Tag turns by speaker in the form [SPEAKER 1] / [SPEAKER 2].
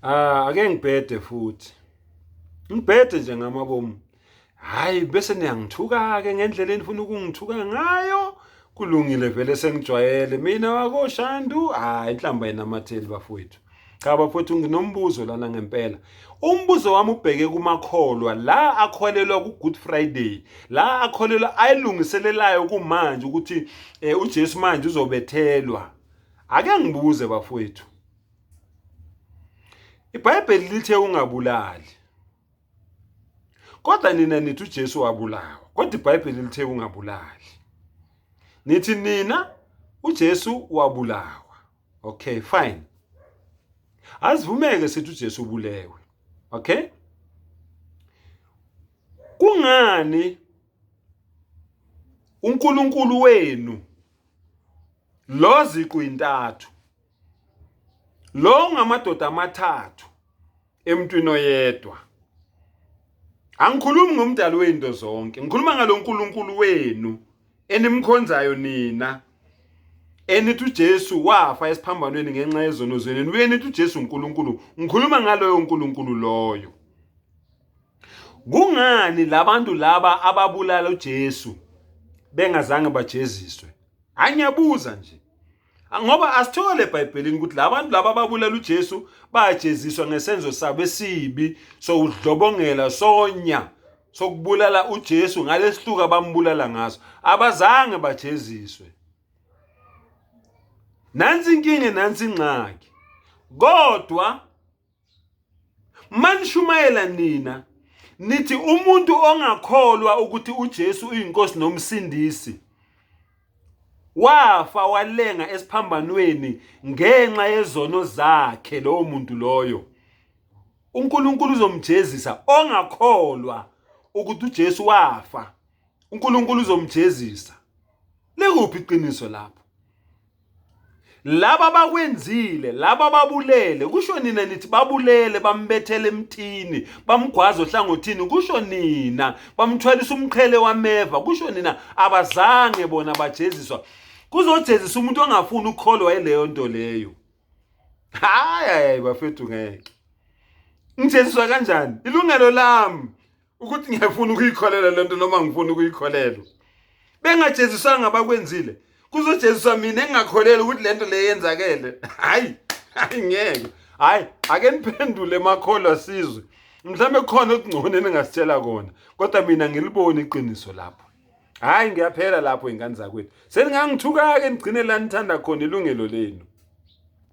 [SPEAKER 1] Ake ngibhede futhi. Ngibhede nje ngamabomu. Hayi bese niyangithuka ke ngendlela enifuna ukungithuka ngayo. Kulungile vele sengijwayele mina wakoShandu. Inhlamba yenamatheli bafowethu. Cha bafowethu nginombuzo lana ngempela. Umbuzo wami ubheke kumakholwa la akholelwa kuGood Friday. La akholelwa ayilungiselelayo kumanje ukuthi uJesu manje uzobethelwa. Ake ngibuze bafowethu. iBhayibheli lithe ungabulali. Kodwa nina nithi uJesu wabulawa. Kodwa iBhayibheli lithe ungabulali. Nithi nina uJesu wabulawa. Okay, fine. Asivumeke sithi uJesu ubulewe. Okay? Kungani uNkulunkulu wenu loziqu intathu lo ngamadoda amathathu emntwini oyedwa? Angikhulumi ngomdali wezinto zonke, ngikhuluma ngalo uNkulunkulu wenu enimkhonzayo nina. Enithi uJesu wafa esiphambanweni ngenxa yezono zenu. Wenithi uJesu uNkulunkulu. Ngikhuluma ngaloyo uNkulunkulu loyo. Kungani labantu laba ababulala uJesu bengazange bajeziswe? Angiyabuza nje. Ngoba asithole eBhayibhelini ukuthi labantu laba ababulala uJesu bajeziswa ngesenzo sabo esibi sokudlobongela sonya sokubulala uJesu ngalesihluka bambulala ngaso. Abazange bajeziswe. Nansi inkinga nansi ingxaki. Kodwa manishumayela nina nithi umuntu ongakholwa ukuthi uJesu uyinkosi nomsindisi wafa walenga esiphambanweni ngenxa yezono zakhe lowo muntu loyo. uNkulunkulu uzomjezisa ongakholwa ukuthi uJesu wafa. uNkulunkulu uzomjezisa. Likuphi iqiniso lapho? Laba bakwenzile, laba babulele, kusho nina nithi babulele bambethele emthini, bamgwaza ohlangothini, kusho nina bamthwalisa umqhele wameva, kusho nina abazange bona bajeziswa. Kuzojezisa umuntu ongafuni ukukholwa yileyo nto leyo. Hayi bafethu ngeke. Ngijeziswa kanjani? Ilungelo lami ukuthi ngiyafuna ukuyikholela lento noma ngifuna ukuyikholela. Bengajeziswanga bakwenzile. Kuzojeziswa mina engakholeli ukuthi lento le yenzakele. Hayi ngeke. Hayi ake niphendule emakholwa sizwe. Mhlambe khona okungcone ningasitshela kona. Kodwa mina ngilibona iqiniso lapho. Hayi ngiyaphela lapho ingane zakwethu. Seningangithuka ke nigcine la nithanda khona ilungelo lenu.